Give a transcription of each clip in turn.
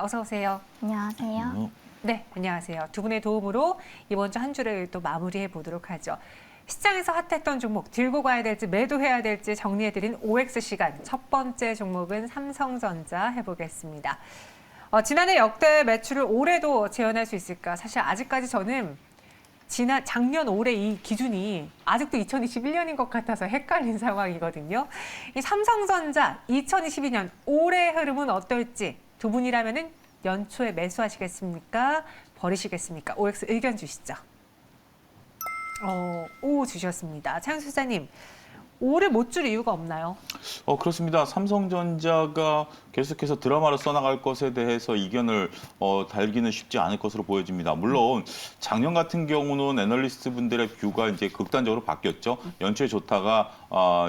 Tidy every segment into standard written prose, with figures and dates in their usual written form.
어서 오세요. 안녕하세요. 네, 안녕하세요. 두 분의 도움으로 이번 주 한 주를 또 마무리해 보도록 하죠. 시장에서 핫했던 종목, 들고 가야 될지 매도해야 될지 정리해드린 OX 시간. 첫 번째 종목은 삼성전자 해보겠습니다. 지난해 역대 매출을 올해도 재현할 수 있을까? 사실 아직까지 저는 작년 올해 이 기준이 아직도 2021년인 것 같아서 헷갈린 상황이거든요. 이 삼성전자 2022년 올해 흐름은 어떨지 두 분이라면은 연초에 매수하시겠습니까? 버리시겠습니까? OX 의견 주시죠. 오 주셨습니다. 차영 소장님, 올해 못 줄 이유가 없나요? 그렇습니다. 삼성전자가 계속해서 드라마를 써나갈 것에 대해서 이견을 달기는 쉽지 않을 것으로 보여집니다. 물론 작년 같은 경우는 애널리스트 분들의 뷰가 이제 극단적으로 바뀌었죠. 연초에 좋다가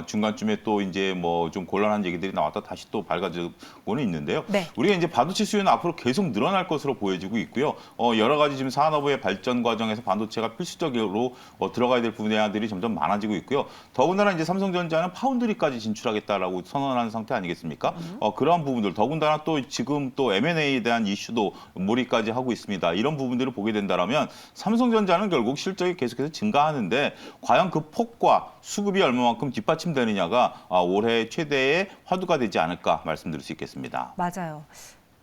중간쯤에 또 이제 뭐 좀 곤란한 얘기들이 나왔다 다시 또 밝아지고는 있는데요. 네. 우리가 이제 반도체 수요는 앞으로 계속 늘어날 것으로 보여지고 있고요. 여러 가지 지금 산업의 발전 과정에서 반도체가 필수적으로 들어가야 될 분야들이 점점 많아지고 있고요. 더군다나 이제 삼성전자는 파운드리까지 진출하겠다라고 선언하는 상태 아니겠습니까? 그러한 부분들, 더군다나 또 지금 또 M&A에 대한 이슈도 몰입까지 하고 있습니다. 이런 부분들을 보게 된다면 삼성전자는 결국 실적이 계속해서 증가하는데 과연 그 폭과 수급이 얼마만큼 뒷받침되느냐가 올해 최대의 화두가 되지 않을까 말씀드릴 수 있겠습니다. 맞아요.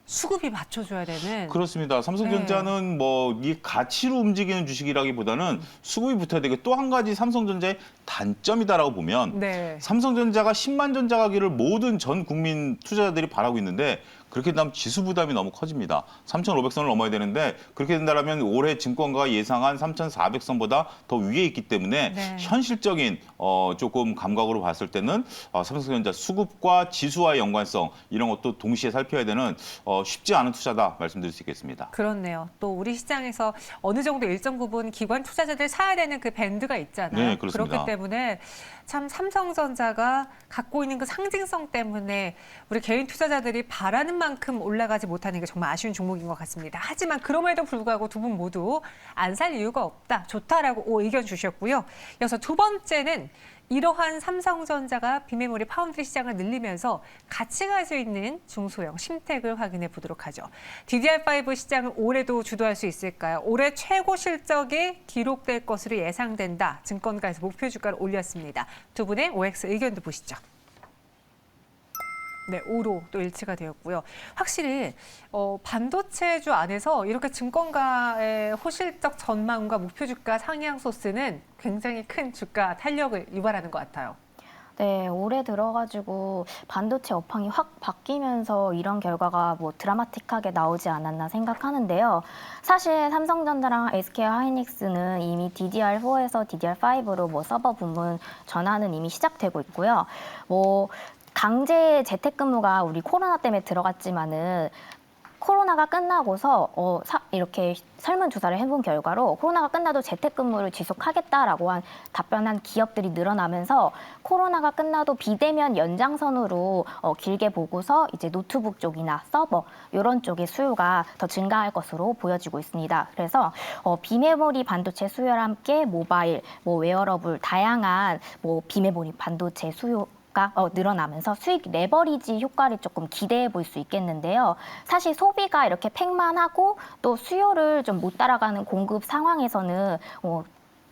수급이 받쳐줘야 되는. 그렇습니다. 삼성전자는 뭐 이 가치로 움직이는 주식이라기보다는 수급이 붙어야 되고 또 한 가지 삼성전자의 단점이다라고 보면 네. 삼성전자가 10만 전자 가기를 모든 전 국민 투자자들이 바라고 있는데 그렇게 된다면 지수 부담이 너무 커집니다. 3,500선을 넘어야 되는데 그렇게 된다면 올해 증권가가 예상한 3,400선보다 더 위에 있기 때문에 네. 현실적인 조금 감각으로 봤을 때는 삼성전자 수급과 지수와의 연관성 이런 것도 동시에 살펴야 되는 쉽지 않은 투자다 말씀드릴 수 있겠습니다. 그렇네요. 또 우리 시장에서 어느 정도 일정 부분 기관 투자자들 사야 되는 그 밴드가 있잖아요. 네, 그렇습니다. 그렇기 때문에 참 삼성전자가 갖고 있는 그 상징성 때문에 우리 개인 투자자들이 바라는 만큼 올라가지 못하는 게 정말 아쉬운 종목인 것 같습니다. 하지만 그럼에도 불구하고 두 분 모두 안 살 이유가 없다. 좋다라고 의견 주셨고요. 이어서 두 번째는 이러한 삼성전자가 비메모리 파운드리 시장을 늘리면서 같이 갈 수 있는 중소형 심택을 확인해 보도록 하죠. DDR5 시장을 올해도 주도할 수 있을까요? 올해 최고 실적이 기록될 것으로 예상된다. 증권가에서 목표 주가를 올렸습니다. 두 분의 OX 의견도 보시죠. 네, 5로 또 일치가 되었고요. 확실히 반도체주 안에서 이렇게 증권가의 호실적 전망과 목표 주가 상향 소스는 굉장히 큰 주가 탄력을 유발하는 것 같아요. 네, 올해 들어가지고 반도체 업황이 확 바뀌면서 이런 결과가 뭐 드라마틱하게 나오지 않았나 생각하는데요. 사실 삼성전자랑 SK 하이닉스는 이미 DDR4에서 DDR5로 뭐 서버 부문 전환은 이미 시작되고 있고요. 뭐 강제 재택근무가 우리 코로나 때문에 들어갔지만은 코로나가 끝나고서 이렇게 설문조사를 해본 결과로 코로나가 끝나도 재택근무를 지속하겠다라고 답변한 기업들이 늘어나면서 코로나가 끝나도 비대면 연장선으로 길게 보고서 이제 노트북 쪽이나 서버 이런 쪽의 수요가 더 증가할 것으로 보여지고 있습니다. 그래서 비메모리 반도체 수요와 함께 모바일, 뭐 웨어러블 다양한 뭐 비메모리 반도체 수요 늘어나면서 수익 레버리지 효과를 조금 기대해 볼 수 있겠는데요. 사실 소비가 이렇게 팽만하고 또 수요를 좀 못 따라가는 공급 상황에서는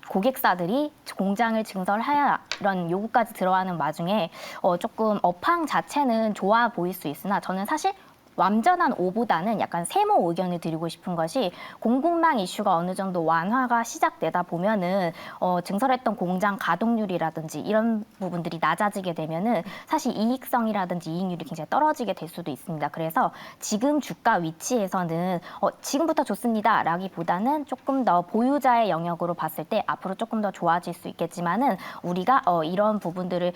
고객사들이 공장을 증설해야 이런 요구까지 들어가는 와중에 조금 업황 자체는 좋아 보일 수 있으나 저는 사실 완전한 오보다는 약간 세모 의견을 드리고 싶은 것이 공급망 이슈가 어느 정도 완화가 시작되다 보면은 증설했던 공장 가동률이라든지 이런 부분들이 낮아지게 되면은 사실 이익성이라든지 이익률이 굉장히 떨어지게 될 수도 있습니다. 그래서 지금 주가 위치에서는 지금부터 좋습니다라기보다는 조금 더 보유자의 영역으로 봤을 때 앞으로 조금 더 좋아질 수 있겠지만은 우리가 이런 부분들을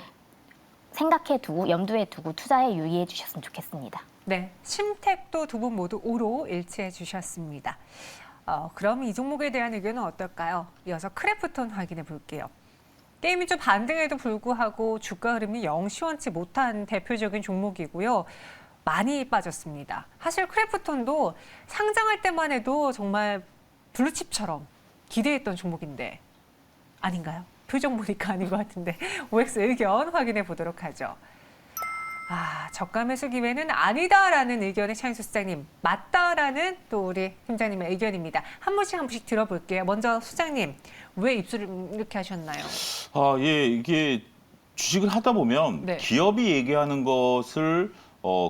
생각해 두고 염두에 두고 투자에 유의해 주셨으면 좋겠습니다. 네, 심택도 두 분 모두 5로 일치해 주셨습니다. 그럼 이 종목에 대한 의견은 어떨까요? 이어서 크래프톤 확인해 볼게요. 게임주 반등에도 불구하고 주가 흐름이 영 시원치 못한 대표적인 종목이고요. 많이 빠졌습니다. 사실 크래프톤도 상장할 때만 해도 정말 블루칩처럼 기대했던 종목인데 아닌가요? 표정 보니까 아닌 것 같은데 OX 의견 확인해 보도록 하죠. 저가 매수 기회는 아니다라는 의견의 차인수 수장님, 맞다라는 또 우리 팀장님의 의견입니다. 한 분씩 들어볼게요. 먼저 수장님, 왜 입술을 이렇게 하셨나요? 예, 이게 주식을 하다 보면 네. 기업이 얘기하는 것을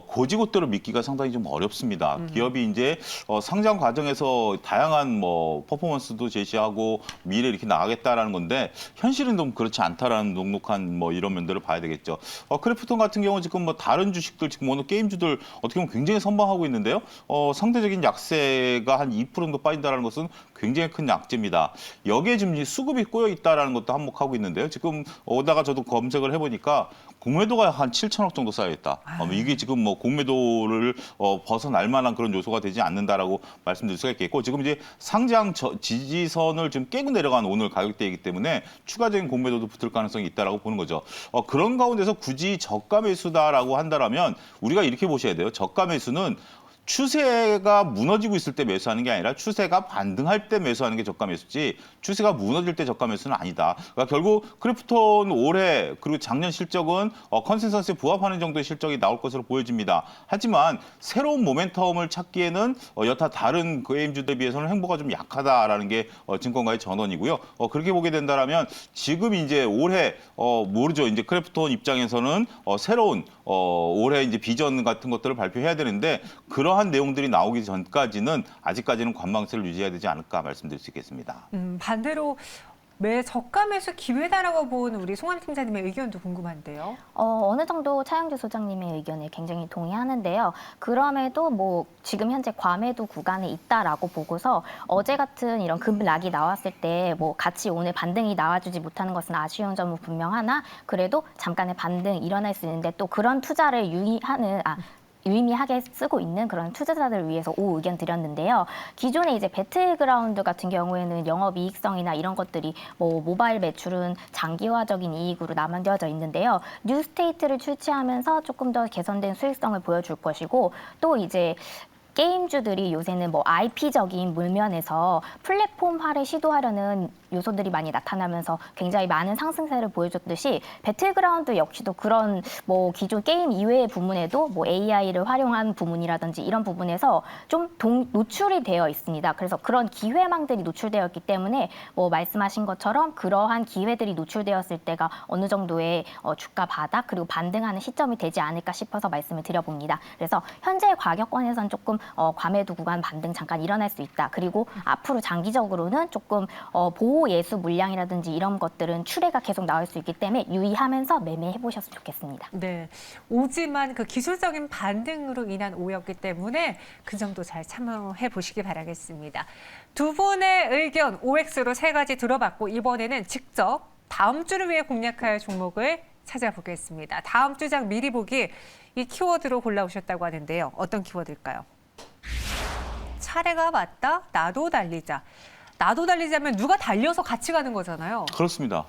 고지고대로 믿기가 상당히 좀 어렵습니다. 기업이 이제 상장 과정에서 다양한 뭐 퍼포먼스도 제시하고 미래 이렇게 나가겠다라는 건데 현실은 좀 그렇지 않다라는 녹록한 뭐 이런 면들을 봐야 되겠죠. 크래프톤 같은 경우 지금 뭐 다른 주식들 지금 오늘 게임주들 어떻게 보면 굉장히 선방하고 있는데요. 상대적인 약세가 한 2% 정도 빠진다라는 것은 굉장히 큰 약재입니다. 여기에 지금 수급이 꼬여 있다라는 것도 한몫하고 있는데요. 지금 오다가 저도 검색을 해보니까 공매도가 한 7천억 정도 쌓여 있다. 이게 지금 뭐 공매도를 벗어날 만한 그런 요소가 되지 않는다라고 말씀드릴 수가 있겠고 지금 이제 상장 지지선을 지금 깨고 내려간 오늘 가격대이기 때문에 추가적인 공매도도 붙을 가능성이 있다라고 보는 거죠. 그런 가운데서 굳이 저가 매수다라고 한다라면 우리가 이렇게 보셔야 돼요. 저가 매수는 추세가 무너지고 있을 때 매수하는 게 아니라 추세가 반등할 때 매수하는 게 저가 매수지 추세가 무너질 때 저가 매수는 아니다. 그러니까 결국 크래프톤 올해 그리고 작년 실적은 컨센서스에 부합하는 정도의 실적이 나올 것으로 보여집니다. 하지만 새로운 모멘텀을 찾기에는 여타 다른 게임주에 비해서는 행보가 좀 약하다라는 게 증권가의 전언이고요. 그렇게 보게 된다라면 지금 이제 올해 모르죠. 이제 크래프톤 입장에서는 새로운 올해 이제 비전 같은 것들을 발표해야 되는데 그러한 내용들이 나오기 전까지는 아직까지는 관망세를 유지해야 되지 않을까 말씀드릴 수 있겠습니다. 반대로 저가 매수 기회다라고 보는 우리 송환 팀장님의 의견도 궁금한데요. 어느 정도 차영주 소장님의 의견에 굉장히 동의하는데요. 그럼에도 뭐 지금 현재 과매도 구간에 있다라고 보고서 어제 같은 이런 급락이 나왔을 때 뭐 같이 오늘 반등이 나와주지 못하는 것은 아쉬운 점은 분명하나 그래도 잠깐의 반등 일어날 수 있는데 또 그런 투자를 유의미하게 쓰고 있는 그런 투자자들을 위해서 의견 드렸는데요. 기존에 이제 배틀그라운드 같은 경우에는 영업 이익성이나 이런 것들이 뭐 모바일 매출은 장기화적인 이익으로 남겨져 있는데요. 뉴스테이트를 출시하면서 조금 더 개선된 수익성을 보여줄 것이고 또 이제 게임주들이 요새는 뭐 IP적인 물면에서 플랫폼화를 시도하려는 요소들이 많이 나타나면서 굉장히 많은 상승세를 보여줬듯이 배틀그라운드 역시도 그런 뭐 기존 게임 이외의 부분에도 뭐 AI를 활용한 부분이라든지 이런 부분에서 좀 노출이 되어 있습니다. 그래서 그런 기회망들이 노출되었기 때문에 뭐 말씀하신 것처럼 그러한 기회들이 노출되었을 때가 어느 정도의 주가 바닥 그리고 반등하는 시점이 되지 않을까 싶어서 말씀을 드려봅니다. 그래서 현재 가격권에선 조금 과매도 구간 반등 잠깐 일어날 수 있다. 그리고 앞으로 장기적으로는 조금 보호 예수 물량이라든지 이런 것들은 추례가 계속 나올 수 있기 때문에 유의하면서 매매해 보셨으면 좋겠습니다. 네, 오지만 그 기술적인 반등으로 인한 오였기 때문에 그 점도 잘 참여해 보시기 바라겠습니다. 두 분의 의견 OX로 3가지 들어봤고 이번에는 직접 다음 주를 위해 공략할 종목을 찾아보겠습니다. 다음 주장 미리 보기 이 키워드로 골라오셨다고 하는데요. 어떤 키워드일까요? 차례가 맞다, 나도 달리자. 나도 달리자면 누가 달려서 같이 가는 거잖아요. 그렇습니다.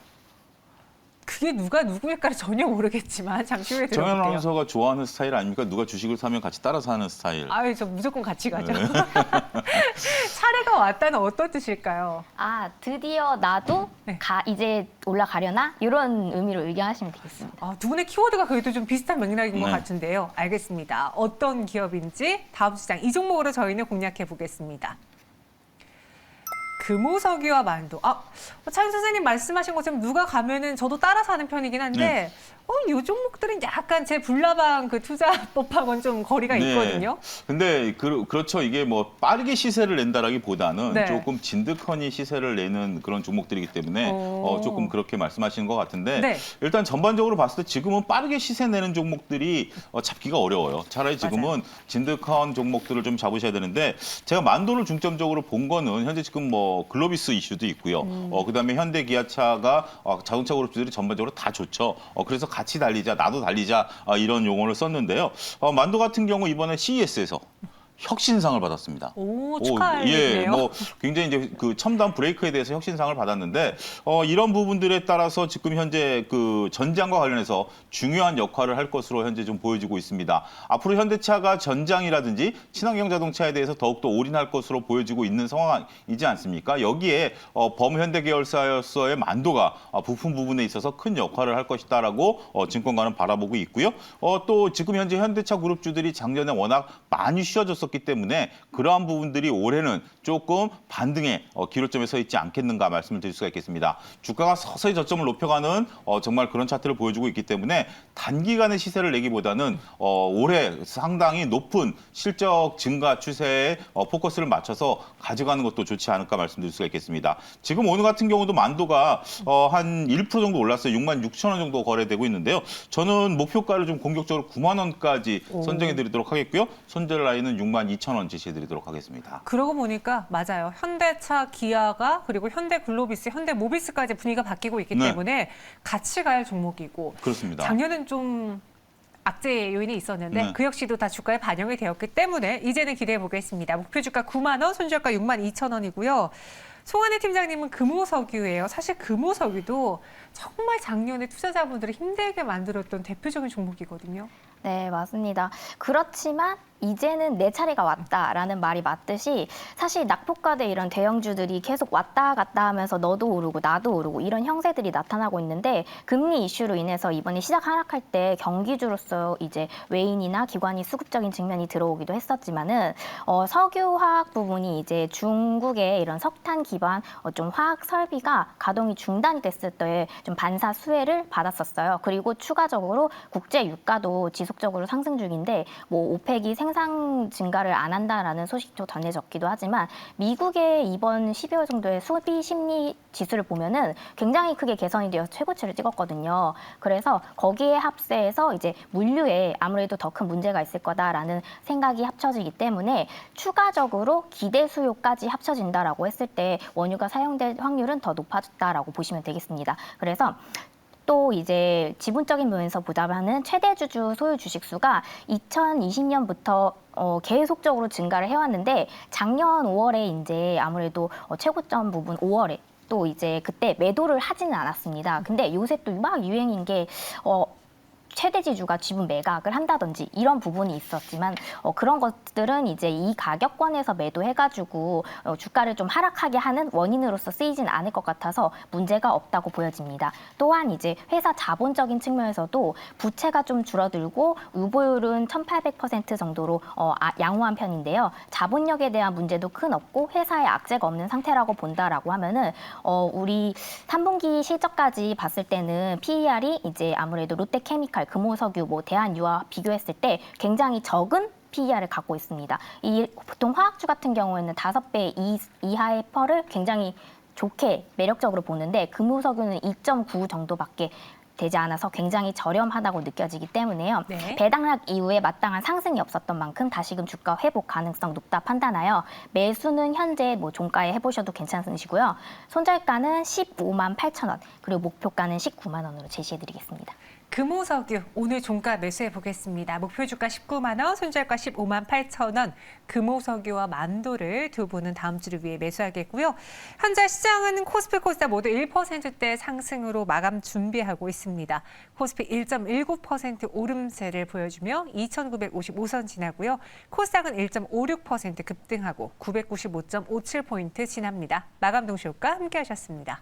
그게 누가 누구일까를 전혀 모르겠지만 잠시 후에 들어볼게요. 정현 아나운서가 좋아하는 스타일 아닙니까? 누가 주식을 사면 같이 따라서 하는 스타일. 아유, 저 무조건 같이 가죠. 차례가 왔다는 어떤 뜻일까요? 드디어 나도 네. 이제 올라가려나? 이런 의미로 의견하시면 되겠습니다. 두 분의 키워드가 그래도 좀 비슷한 맥락인 것 네. 같은데요. 알겠습니다. 어떤 기업인지 다음 시장 이 종목으로 저희는 공략해 보겠습니다. 금호석유와 만두. 차윤 선생님 말씀하신 것처럼 누가 가면은 저도 따라서 하는 편이긴 한데 이 종목들은 약간 제 불나방 그 투자법하고는 좀 거리가 있거든요. 근데 그렇죠. 이게 뭐 빠르게 시세를 낸다라기보다는 네. 조금 진득하니 시세를 내는 그런 종목들이기 때문에 조금 그렇게 말씀하시는 것 같은데 네. 일단 전반적으로 봤을 때 지금은 빠르게 시세 내는 종목들이 잡기가 어려워요. 차라리 지금은 맞아요. 진득한 종목들을 좀 잡으셔야 되는데 제가 만도를 중점적으로 본 거는 현재 지금 뭐 글로비스 이슈도 있고요. 그다음에 현대 기아차가 자동차 그룹들이 전반적으로 다 좋죠. 그래서 같이 달리자, 나도 달리자 이런 용어를 썼는데요. 만도 같은 경우 이번에 CES에서 혁신상을 받았습니다. 오, 축하드리네요. 예, 뭐 굉장히 이제 그 첨단 브레이크에 대해서 혁신상을 받았는데 이런 부분들에 따라서 지금 현재 그 전장과 관련해서 중요한 역할을 할 것으로 현재 좀 보여지고 있습니다. 앞으로 현대차가 전장이라든지 친환경 자동차에 대해서 더욱더 올인할 것으로 보여지고 있는 상황이지 않습니까? 여기에 범현대 계열사로서의 만도가 부품 부분에 있어서 큰 역할을 할 것이다라고 증권가는 바라보고 있고요. 또 지금 현재 현대차 그룹주들이 작년에 워낙 많이 쉬어졌었기 때문에 그러한 부분들이 올해는 조금 반등의 기로점에 서 있지 않겠는가 말씀을 드릴 수가 있겠습니다. 주가가 서서히 저점을 높여가는 정말 그런 차트를 보여주고 있기 때문에 단기간의 시세를 내기보다는 올해 상당히 높은 실적 증가 추세에 포커스를 맞춰서 가져가는 것도 좋지 않을까 말씀드릴 수가 있겠습니다. 지금 오늘 같은 경우도 만도가 한 1% 정도 올랐어요. 66,000원 정도 거래되고 있는데요. 저는 목표가를 좀 공격적으로 9만 원까지 선정해 드리도록 하겠고요. 손절 라인은 62,000원 제시해 드리도록 하겠습니다. 그러고 보니까 맞아요. 현대차, 기아가 그리고 현대글로비스, 현대모비스까지 분위기가 바뀌고 있기 네. 때문에 같이 갈 종목이고 그렇습니다. 작년은 좀 악재 요인이 있었는데 네. 그 역시도 다 주가에 반영이 되었기 때문에 이제는 기대해 보겠습니다. 목표 주가 9만 원, 손절가 62,000원이고요. 송한혜 팀장님은 금호석유예요. 사실 금호석유도 정말 작년에 투자자분들을 힘들게 만들었던 대표적인 종목이거든요. 네, 맞습니다. 그렇지만 이제는 내 차례가 왔다라는 말이 맞듯이 사실 낙폭과대 이런 대형주들이 계속 왔다 갔다 하면서 너도 오르고 나도 오르고 이런 형세들이 나타나고 있는데 금리 이슈로 인해서 이번에 시장 하락할 때 경기주로서 이제 외인이나 기관이 수급적인 측면이 들어오기도 했었지만은 석유화학 부분이 이제 중국의 이런 석탄 기반 좀 화학 설비가 가동이 중단이 됐을 때 좀 반사 수혜를 받았었어요. 그리고 추가적으로 국제 유가도 지속적으로 상승 중인데 뭐 오펙이 생산 증가를 안 한다라는 소식도 전해졌기도 하지만 미국의 이번 12월 정도의 소비 심리 지수를 보면은 굉장히 크게 개선이 되어 최고치를 찍었거든요. 그래서 거기에 합세해서 이제 물류에 아무래도 더 큰 문제가 있을 거다라는 생각이 합쳐지기 때문에 추가적으로 기대 수요까지 합쳐진다라고 했을 때 원유가 사용될 확률은 더 높아졌다라고 보시면 되겠습니다. 그래서 또 이제 지분적인 면에서 보자면은 최대 주주 소유 주식 수가 2020년부터 계속적으로 증가를 해왔는데 작년 5월에 이제 아무래도 최고점 부분 5월에 또 이제 그때 매도를 하지는 않았습니다. 근데 요새 또 막 유행인 게 최대 지주가 지분 매각을 한다든지 이런 부분이 있었지만 그런 것들은 이제 이 가격권에서 매도해가지고 주가를 좀 하락하게 하는 원인으로서 쓰이진 않을 것 같아서 문제가 없다고 보여집니다. 또한 이제 회사 자본적인 측면에서도 부채가 좀 줄어들고 유보율은 1,800% 정도로 양호한 편인데요. 자본력에 대한 문제도 큰 없고 회사에 악재가 없는 상태라고 본다라고 하면은 우리 3분기 실적까지 봤을 때는 PER이 이제 아무래도 롯데케미칼 금호석유, 대한유와 비교했을 때 굉장히 적은 PER을 갖고 있습니다. 보통 화학주 같은 경우에는 5배 이하의 펄을 굉장히 좋게 매력적으로 보는데 금호석유는 2.9 정도밖에 되지 않아서 굉장히 저렴하다고 느껴지기 때문에요. 네. 배당락 이후에 마땅한 상승이 없었던 만큼 다시금 주가 회복 가능성 높다 판단하여 매수는 현재 종가에 해보셔도 괜찮으시고요. 손절가는 15만 8천 원 그리고 목표가는 19만 원으로 제시해드리겠습니다. 금호석유 오늘 종가 매수해 보겠습니다. 목표 주가 19만 원, 손절가 15만 8천 원. 금호석유와 만도를 두 분은 다음 주를 위해 매수하겠고요. 현재 시장은 코스피, 코스닥 모두 1%대 상승으로 마감 준비하고 있습니다. 코스피 1.19% 오름세를 보여주며 2,955선 지나고요. 코스닥은 1.56% 급등하고 995.57포인트 지납니다. 마감 동시효과 함께하셨습니다.